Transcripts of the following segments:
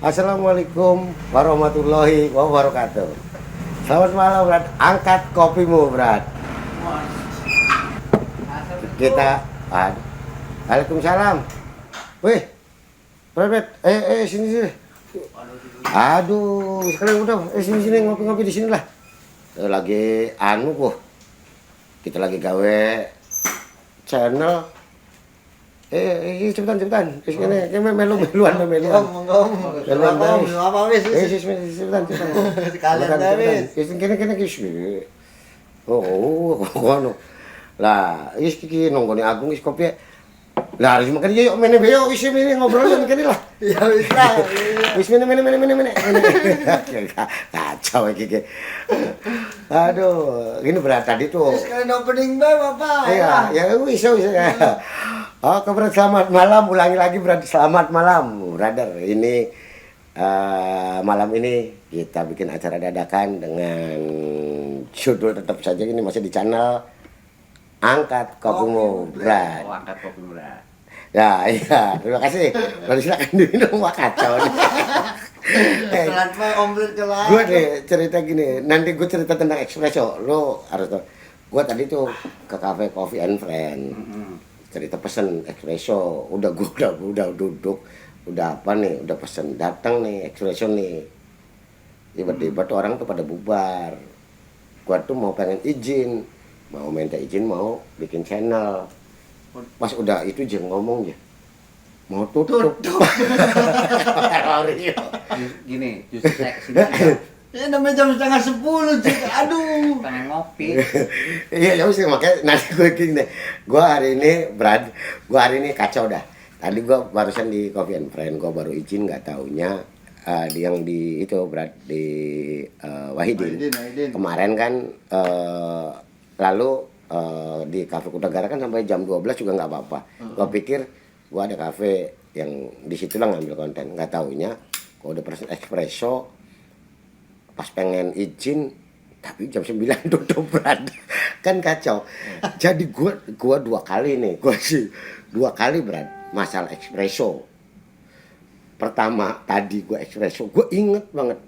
Assalamualaikum warahmatullahi wabarakatuh. Selamat malam, Brad. Angkat kopimu, Brad. Kita Waalaikumsalam. Wih, Brad, sini. Aduh, sekarang udah, sini ngopi-ngopi di sini lah. Lagi kita lagi gawe channel. Cepetan. Ini melu-meluan. Apa wis? Cepetan. Sekalian wis. Kene ngono. Lah, iki nonggone Agung wis kopi. Lah, wis makan yuk mene beyo wis mene ngobrol kene lah. Ya wis lah. Wis mene. Kacau iki. Aduh, ini berat tadi tuh. Sekalian opening bae, Bapak. Iya, ya wis. Oke, Brad, selamat malam. Ulangi lagi, Brad. Selamat malam, brother. Ini malam ini kita bikin acara dadakan dengan judul tetap saja ini masih di channel Angkat Kopimu, Brad. Oh, angkat kopimu, Brad. Ya, iya. Terima kasih. Lalu silakan diminum, wah kacau nih. Kelat Pak, omelet kelat. Gue deh cerita gini. Nanti gue cerita tentang espresso. Lo harus tahu. Gue tadi tuh ke cafe Coffee and Friend. Cerita pesen espresso. Udah duduk. Udah apa nih? Udah pesen. Datang nih espresso nih. Tiba-tiba tuh orang tuh pada bubar. Gue tuh mau pengen izin. Mau minta izin mau bikin channel. Pas udah itu dia ngomong ya. Mau tutup. Gini, justru saya kesini Ya namanya jam 9:30, Cik. Aduh. pengen ngopi. Iya, ya wis makanya nanti gue gini deh. Gue hari ini kacau dah. Tadi gue barusan di Coffee and Friend, gue baru izin nggak taunya yang di itu Brad di Wahidin. Kemarin kan lalu di Cafe Kudagara kan sampai jam 12 juga nggak apa-apa. Gue pikir gue ada kafe yang di situ lah ngambil konten. Nggak taunya gue udah pesen espresso, pas pengen izin tapi jam 9 tutup, Brad. Kan kacau. Jadi gua 2 kali nih, dua kali, Brad, masalah espresso. Pertama tadi gua espresso, gua inget banget.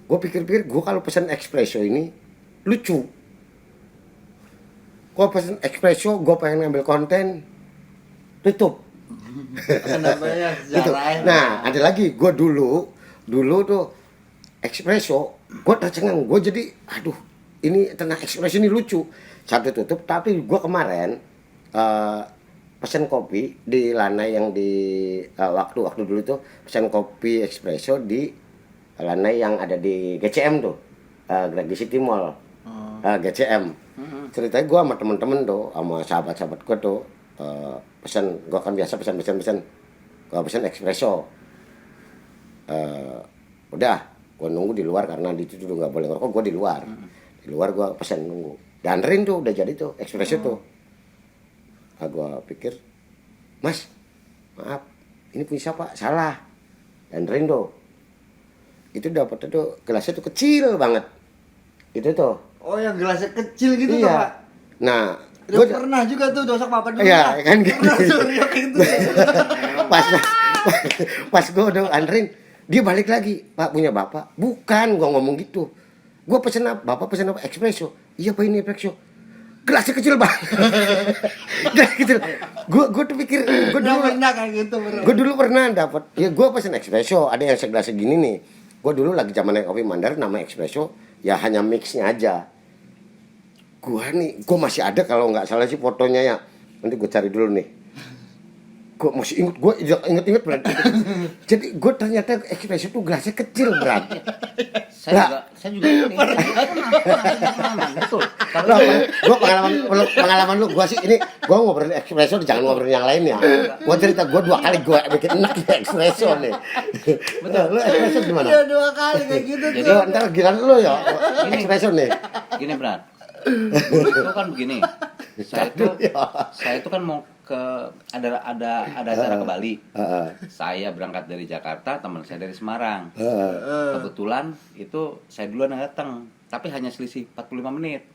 Gua pikir-pikir gua kalau pesan espresso ini lucu. Gua pesan espresso, gua pengen ngambil konten, tutup. Namanya Gitu. sejarah. Nah, ada lagi gua dulu tuh espresso, gue tercengang, gue jadi, aduh, ini tentang espresso ini lucu. Satu tutup, tapi gue kemarin pesen kopi di Lanai yang di waktu dulu tuh pesen kopi espresso di Lanai yang ada di GCM tuh, di City Mall, GCM. Ceritanya gue sama temen-temen tuh, sama sahabat-sahabat gue tuh pesen, gue kan biasa pesen, gue pesen espresso. Udah, gue nunggu di luar karena di situ nggak boleh ngerokok, gue di luar gue pesen nunggu. Dan Rin tuh udah jadi tuh espresso tuh. Nah, gue pikir, Mas, maaf, ini punya siapa? Salah. Dan Rin tuh itu dapetnya tuh gelasnya tuh kecil banget. Itu tuh. Oh, yang gelasnya kecil gitu tuh, Iya. Pak. Nah, Gue pernah juga tuh dosak papan dulu. iya kan gitu. Pernah tuh riok gitu. pas gue udah Andrin, dia balik lagi, Pak punya bapak? Bukan, gue ngomong gitu. Gue pesen apa? Bapak pesen apa? Espresso. Iya Pak, ini espresso. Gelasnya kecil banget. Gelas kecil. Gue tuh pikir, gue dulu pernah kayak gitu, Bro. Gue dulu pernah dapat. Ya gue pesen espresso. Ada yang segelas segini nih. Gue dulu lagi zaman naik kopi Mandar, nama espresso. Ya hanya mixnya aja. Gue masih ada kalau nggak salah sih fotonya ya. Nanti gue cari dulu nih. Gue masih inget berarti. Jadi gue ternyata espresso tuh gelasnya kecil, berat. Saya juga ini. Pengalaman, betul. Loh, gue pengalaman lu, gue sih ini gue ngobrolin espresso, jangan ngobrolin yang lain ya. Gue cerita gue 2 kali gue bikin enak ya espresso nih. Betul. Lu espresso gimana? Iya 2 kali kayak gitu Jadi tuh. ntar giliran lu ya espresso nih. Gini, Brad. Itu kan begini. Saya itu kan mau ke ada acara ke Bali. Saya berangkat dari Jakarta, teman saya dari Semarang. Kebetulan itu saya duluan yang datang, tapi hanya selisih 45 menit.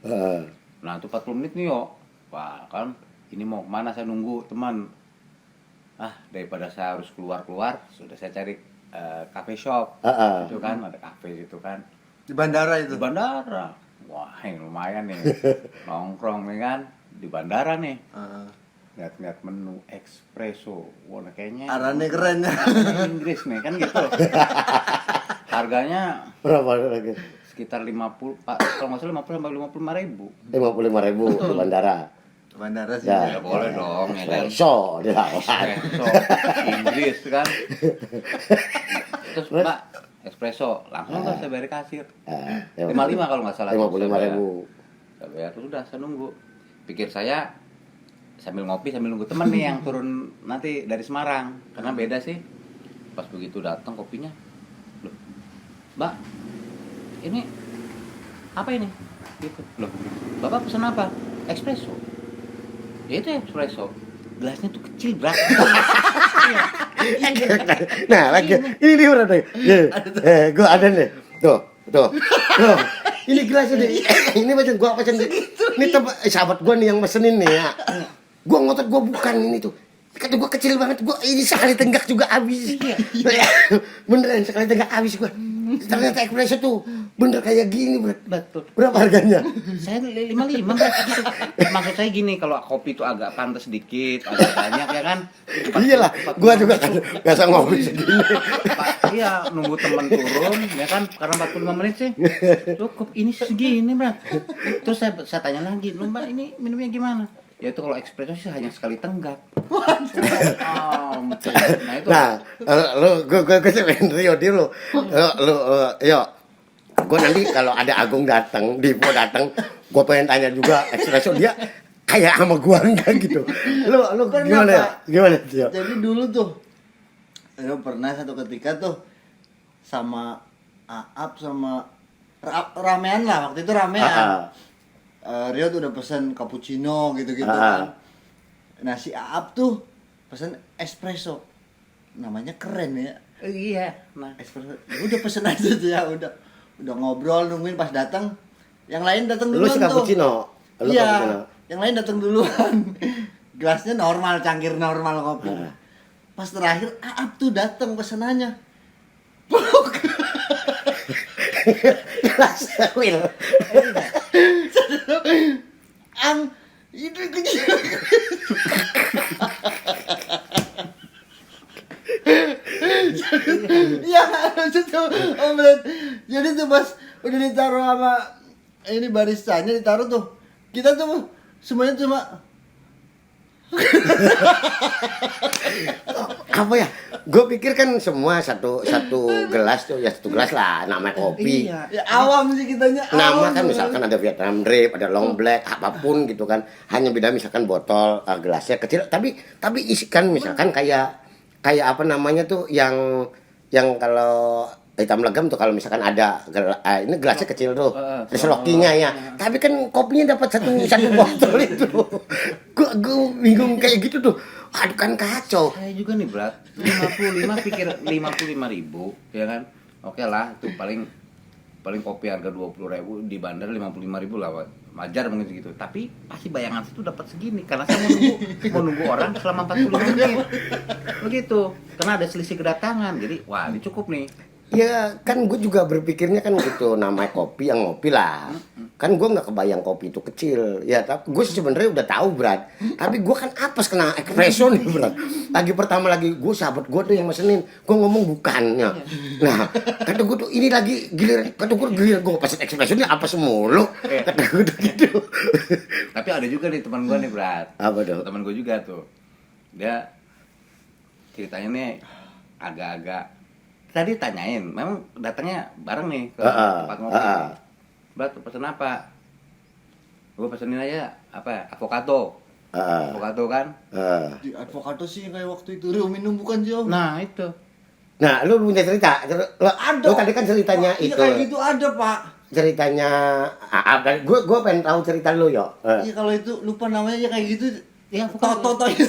Nah, itu 40 menit nih, yo. Wah, kan ini mau kemana saya nunggu teman. Daripada saya harus keluar, sudah saya cari cafe shop. Heeh. Itu kan ada cafe itu kan. Di bandara itu. Di bandara. Wah, ini lumayan nih. Nongkrong nih kan di bandara nih. Heeh. Lihat-lihat menu espresso. Wah, kayaknya Arane keren ya. bahasa Inggris nih kan gitu. Harganya Berapa lagi? sekitar 50, Pak, kalau nggak salah 50 sampai 55.000. 55.000 di bandara. Bandara sih. Ya. Ya boleh dong, ya kan. Espresso dilawan. Espresso Inggris kan. Terus Mbak, espresso langsung kan saya bayar kasir. 55 kalau nggak salah. 55.000. Saya bayar terus udah saya nunggu. Pikir saya sambil ngopi sambil nunggu temen nih yang turun nanti dari Semarang karena beda sih. Pas begitu datang kopinya, loh, Mbak, ini apa ini? Gitu. Loh, Bapak pesan apa? Espresso. Ya itu espresso. Gelasnya tuh kecil, Brak. Nah, lagi ini udah deh. Gua ada nih. Tuh. Ini gelasnya deh. Ini macam gua pesan. Ini tempat sahabat gua nih yang mesenin nih ya. Gua ngotot gua bukan ini tuh. Kata gua kecil banget, gua ini sekali tenggak juga habis. Beneran sekali tenggak habis gua. Ternyata espresso tuh bener kayak gini, Betul. berapa harganya? Saya 55 Brak, gitu. Maksud saya gini, kalau kopi itu agak pantas sedikit, agak banyak ya kan. Iyalah, gua juga kan biasa ngopi segini. Iya, nunggu teman turun ya kan karena 45 menit sih. Cukup ini segini, Brak. Terus saya tanya lagi, "Lu Mbak, ini minumnya gimana?" Ya itu kalau espresso sih hanya sekali tenggak. Nah itu. Nah, gue Rio di lu, yo, gue nanti kalau ada Agung datang, Dipo datang, gue pengen tanya juga espresso dia kayak sama gua enggak gitu. Lu gimana ya? Gimana Tio? Jadi dulu tuh, pernah satu ketika tuh sama Aap sama ramean lah, waktu itu ramean. Rio tuh udah pesen cappuccino gitu-gitu kan. Nah si Aap tuh pesen espresso, namanya keren ya. Iya. Nah, Espresso, ya udah pesen aja tuh ya, udah ngobrol nungguin pas datang, yang lain datang Lu duluan suka tuh. cappuccino? Lu Iya, cappuccino? yang lain datang duluan. Gelasnya normal, cangkir normal kopi. Pas terakhir Aap tuh datang pesenannya. Kelas Will. Itu kecil. Iya, itu omelet. Jadi tuh pas udah ditaruh sama ini baristanya ditaruh tuh, kita tuh semuanya cuma Apa ya? Gue pikir kan semua satu gelas tuh ya satu gelas lah namanya kopi. Iya. ya awam sih kitanya. Nama awam kan tuh. misalkan ada Vietnam Drip, ada Long Black, apapun gitu kan. Hanya beda misalkan botol gelasnya kecil, tapi isikan misalkan kayak apa namanya tuh yang kalau hitam legam tuh kalau misalkan ada ini gelasnya kecil tuh, terus lokinya ya. Tapi kan kopinya dapat satu botol itu. Gue bingung kayak gitu tuh. Aduh kan kacau. saya juga nih, Brak. 55 pikir 55.000, ya kan? Oke lah, itu paling kopi harga 20.000 di bandar 55.000 lah, wajar mungkin segitu. Tapi pasti bayangan situ dapat segini karena saya mau nunggu orang selama 45 menit. Begitu. Karena ada selisih kedatangan. Jadi, wah, ini cukup nih. Ya kan gue juga berpikirnya kan gitu, namanya kopi yang ngopi lah. Kan gue nggak kebayang kopi itu kecil. Ya tapi gue sebenarnya udah tahu Brad. Tapi gue kan apes kena espresso nih Brad. Lagi pertama lagi gue sahabat gue tuh yang mesenin, gue ngomong bukannya. Nah kata gue tuh ini lagi gilir, kata gue gilir gue pesen espresso ini apes mulu. Kata gue tuh gitu. Tapi ada juga nih teman gue nih, Brad. Apa tuh? Teman gue juga tuh. Dia ceritanya nih agak-agak tadi tanyain, memang datangnya bareng nih ke tempat ngopi. Brat, pesen apa? Gue pesenin aja apa? Avocado. Avocado kan? Di avocado sih kayak waktu itu Rio minum bukan Jauh. Nah, itu. Nah lu punya cerita? Lu tadi kan ceritanya Iya itu. kayak gitu ada Pak. Ceritanya gue pengen tahu cerita lu yo. Iya kalau itu lupa namanya ya kayak gitu. Ya, avocado. Toto itu.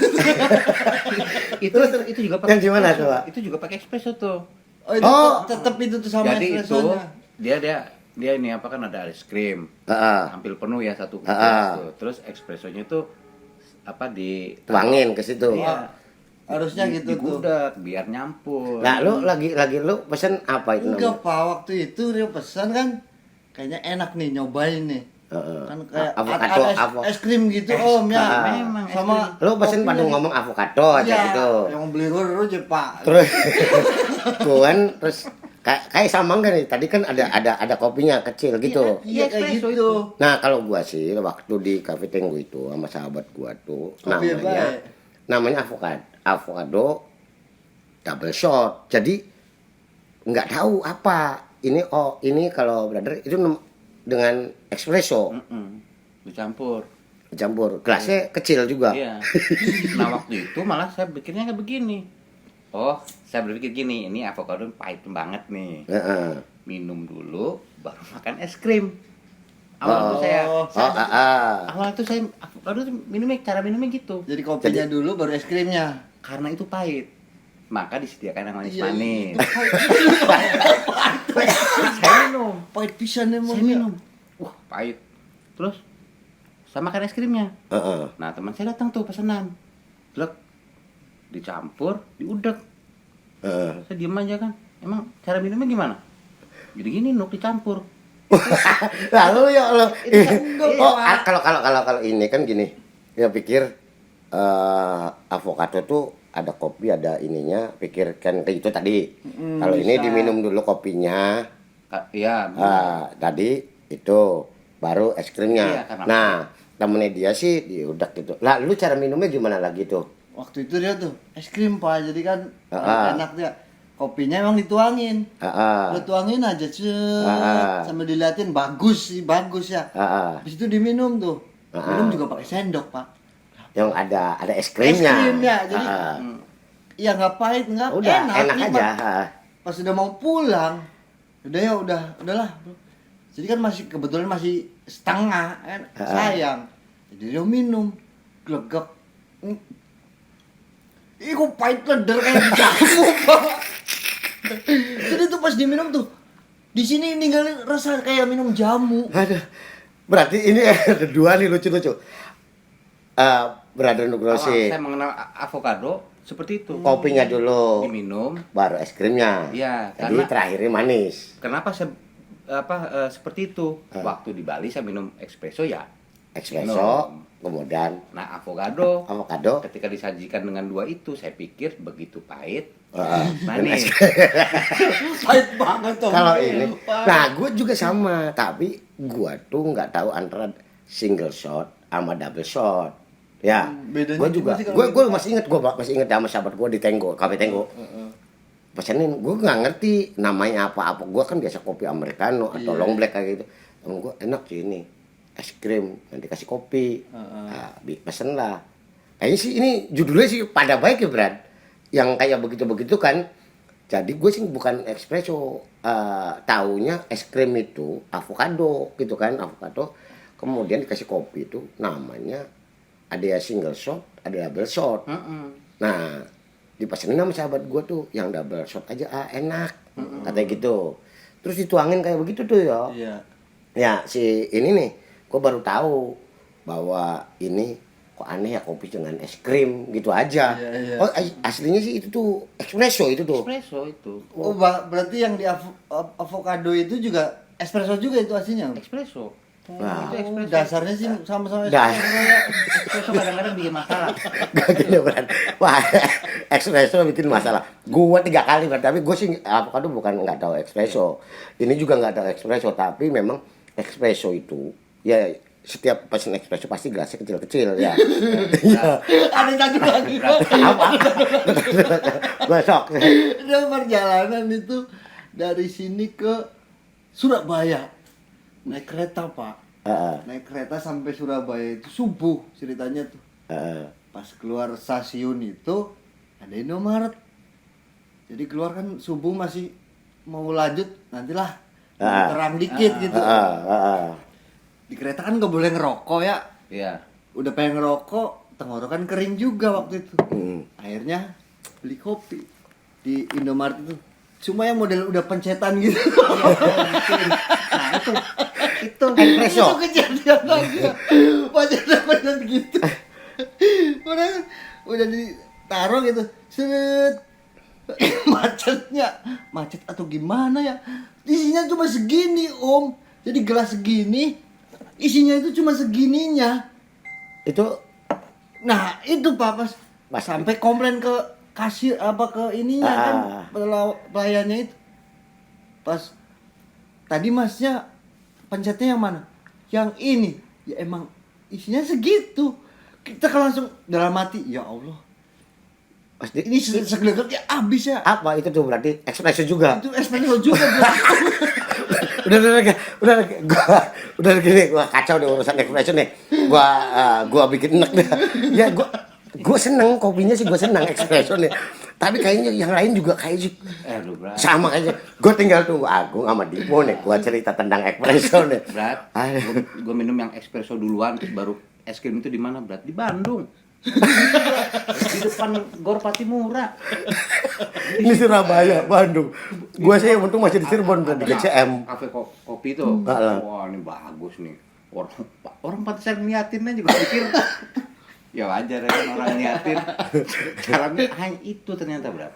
itu juga pakai yang gimana espresso. tuh, Pak? Itu juga pakai espresso tuh. Oh, tetep itu tuh sama Jadi itu espressonya. dia ini apa kan ada es krim. Heeh. Hampir penuh ya satu gelas tuh. Terus espressonya tuh apa di Tuangin ke situ. Iya. Harusnya gitu tuh. digudeg biar nyampur. Nah, lu lagi lu pesen apa itu Enggak namanya? Pak, waktu itu Rio pesan kan kayaknya enak nih nyobain nih. Heeh. Kan kayak Avocado, ada es krim gitu Om ya. memang es Sama Lu pesen pada kopinya ngomong avocado aja iya, gitu. yang beli gue aja Pak. Terus tuan terus kayak sama enggak nih? Tadi kan ada kopinya kecil gitu. Iya kayak espresso gitu. Nah, kalau gua sih waktu di Cafe Tenggo itu sama sahabat gua tuh Kopi apa ya? namanya avocado double shot. Jadi nggak tahu apa ini. Oh, ini kalau brother itu dengan espresso Dicampur. campur. Gelasnya kecil juga. Iya. Nah waktu itu malah saya bikinnya kayak begini. Oh, saya berpikir gini, ini avocado pahit banget nih. Heeh. Minum dulu, baru makan es krim. Awal itu awal itu saya avocado tuh minumnya cara minumnya gitu. Jadi kopinya dulu baru es krimnya. Karena itu pahit, maka disediakan yang Iya, manis-manis. itu Saya minum, pahit pisan emang. saya minum. Wah pahit. Terus saya makan es krimnya. Heeh. Nah teman saya datang tuh pesanan, blek, dicampur, diudek. Heeh. Saya diem aja kan. Emang cara minumnya gimana? Jadi gini nuk dicampur. Lalu ya lo. enggak, Oh, Pak. kalau ini kan gini. Ya pikir avocado tuh ada kopi, ada ininya. Pikir kan kayak itu tadi. Kalau ini bisa. diminum dulu kopinya. Iya. Tadi itu baru es krimnya. Iya, karena- Nah, temennya dia sih diudak gitu. Lah, lu cara minumnya gimana lagi tuh? Waktu itu dia tuh es krim Pak, jadi kan enak dia. Kopinya emang dituangin. Heeh. Lu tuangin aja sambil diliatin bagus ya. Heeh. Habis itu diminum tuh. Minum juga pakai sendok, Pak. Yang ada es Es krimnya. krimnya, jadi Heeh. ya nggak pahit, nggak Udah enak nikmat. aja. Heeh. Pas udah mau pulang, udahlah. Jadi kan kebetulan masih setengah, kan sayang. Jadi dia minum, glegek. Ih, kok pahit leder kayak jamu, Pak. Jadi tuh pas diminum tuh, di sini ninggalin rasa kayak minum jamu. Aduh. Berarti ini ada dua nih lucu-lucu. Brother Awal Nugrosi. saya mengenal avocado seperti itu. Kopinya dulu, Diminum. baru es krimnya. Iya, Jadi karena- terakhirnya manis. Kenapa saya seperti itu? Waktu di Bali saya minum espresso ya. Espresso, kemudian Nah avocado avocado. ketika disajikan dengan dua itu saya pikir begitu pahit, Manis. manis. Pahit banget tuh. Kalau ini, nah gue juga sama, tapi gue tuh nggak tahu antara single shot sama double shot. Ya, bedanya gue juga, gimana sih kalau gue masih inget sama sahabat gue di Tenggo, Cafe Tenggo. Pesenin, gue nggak ngerti namanya apa-apa. Gue kan biasa kopi americano atau long black kayak gitu. Temen gue enak sih ini, es krim, nanti kasih kopi. Nah, pesen lah. Kayaknya sih ini judulnya sih pada baik ya Brad. Yang kayak begitu-begitu kan. Jadi gue sih bukan espresso, taunya es krim itu avocado gitu kan, avocado. Kemudian dikasih kopi itu namanya ada ya single shot, ada double shot. Nah, dipesenin sama sahabat gue tuh yang double shot aja enak, katanya gitu. Terus dituangin kayak begitu tuh ya. Iya. Ya si ini nih, gue baru tahu bahwa ini kok aneh ya kopi dengan es krim gitu aja. Iya, iya. Oh aslinya sih itu tuh espresso itu tuh. Espresso itu. Oh, berarti yang di avocado itu juga espresso juga itu aslinya. Espresso. Nah. Itu espresso. Dasarnya sih sama-sama Dah. Espresso kadang-kadang bikin masalah. Gak gini berat. Wah, espresso bikin masalah. Gue 3 kali berarti, tapi gue sih avocado bukan nggak tahu espresso. Ini juga nggak tahu espresso, tapi memang espresso itu ya setiap pesen espresso pasti gelasnya kecil-kecil ya. Iya. Ada satu lagi. Apa? Besok. Dia perjalanan itu dari sini ke Surabaya. Naik kereta, Pak. Naik kereta sampai Surabaya itu subuh ceritanya tuh. Pas keluar stasiun itu ada Indomaret. Jadi keluar kan subuh masih mau lanjut nantilah terang dikit gitu. Di kereta kan nggak boleh ngerokok ya. Iya. Udah pengen ngerokok, tenggorokan kering juga waktu itu. Akhirnya beli kopi di Indomaret itu. Cuma yang model udah pencetan gitu. Nah itu Espresso. Itu kejadian lagi. Pencetan gitu. Udah ditaruh gitu. Set. Macet atau gimana ya? Isinya cuma segini, Om. Jadi gelas segini, isinya itu cuma segininya. Itu Nah, itu Pak pas sampai komplain ke kasir apa ke ininya kan pelayannya itu. Pas tadi Masnya pencetnya yang mana? Yang ini. Ya emang isinya segitu. Kita kan langsung dalam hati, ya Allah. pasti Ini segelegnya habis ya. apa itu tuh berarti ekspresi juga. Itu espresso juga. udah gini gua kacau deh urusan ekspresi nih. Gua bikin enek deh. Ya gua seneng kopinya sih, gua seneng ekspresi nih. Tapi kayaknya yang lain juga kayak Lu Brat. sama aja. Gua tinggal tunggu Agung sama Dipo nih, gua cerita tentang espresso nih. Brat, gue minum yang espresso duluan, terus baru es krim itu di mana, Brat? Di Bandung. Di depan Gor Patimura. Ini Surabaya, Bandung. Gua sih untung masih di Cirebon, di GCM. Kafe kopi tuh. Wah, ini bagus nih. Orang pantesan niatin aja, gue pikir. Ya wajar ya kan orang niatin. Caranya hanya itu ternyata, Brat.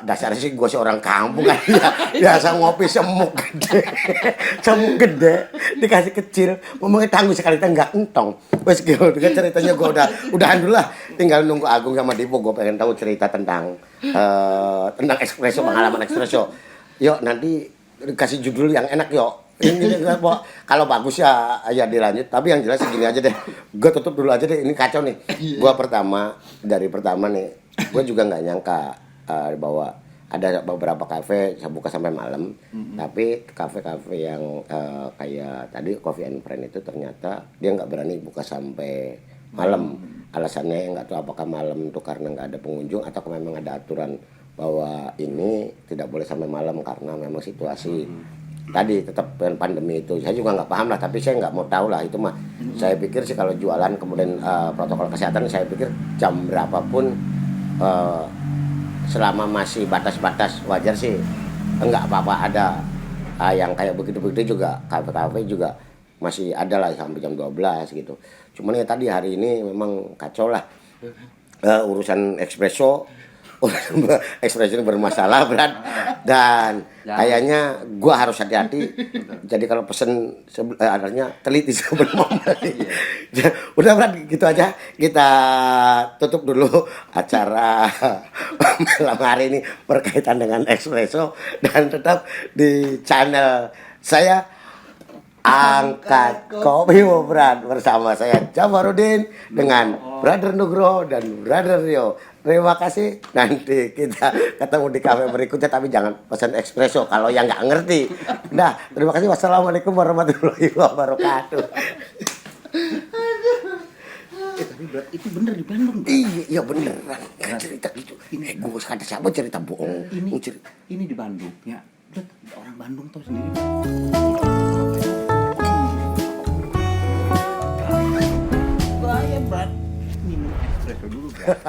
Dasarnya sih gue seorang kampung kan ya, biasa ngopi semuk gede, semuk gede dikasih kecil, ngomongnya tangguh sekali tenggak entong. Wes gitu, dengan ceritanya gue udahan dulu lah, tinggal nunggu Agung sama Dipo. Gue pengen tahu cerita tentang espresso, pengalaman espresso. Yuk nanti kasih judul yang enak yuk. Ini kalau bagus ya dilanjut, tapi yang jelas segini aja deh. Gue tutup dulu aja deh, ini kacau nih. Gue dari pertama nih, gue juga nggak nyangka bahwa ada beberapa kafe saya buka sampai malam. Tapi kafe-kafe yang kayak tadi Coffee and Friend itu ternyata dia nggak berani buka sampai malam. Alasannya nggak tahu apakah malam itu karena nggak ada pengunjung atau memang ada aturan bahwa ini tidak boleh sampai malam karena memang situasi tadi tetap pandemi itu. Saya juga nggak paham lah, tapi saya nggak mau tahu lah itu mah. Saya pikir sih kalau jualan kemudian protokol kesehatan, saya pikir jam berapapun selama masih batas-batas wajar sih enggak apa-apa ada. Yang kayak begitu-begitu juga kafe-kafe juga masih ada lah sampai jam 12 gitu. Cuman ya tadi hari ini memang kacau lah urusan espresso ini bermasalah berat dan kayaknya gua harus hati-hati. Jadi kalau pesen adanya teliti sebelum membeli. Udah berat gitu aja. Kita tutup dulu acara malam hari ini berkaitan dengan espresso dan tetap di channel saya Angkat Kopi Berat bersama saya Jafarudin dengan Brother Nugroho dan Brother Rio. Terima kasih. Nanti kita ketemu di kafe berikutnya, tapi jangan pesan espresso kalau yang nggak ngerti. Nah, terima kasih. Wassalamualaikum warahmatullahi wabarakatuh. Tapi Brat, itu bener di Bandung, Brat. Iya beneran. Kan cerita gitu. Ini gue ada siapa cerita bohong. Ini di Bandung, ya. Brat, orang Bandung tahu sendiri. Bahaya, Brat. Minum espresso dulu, Brat.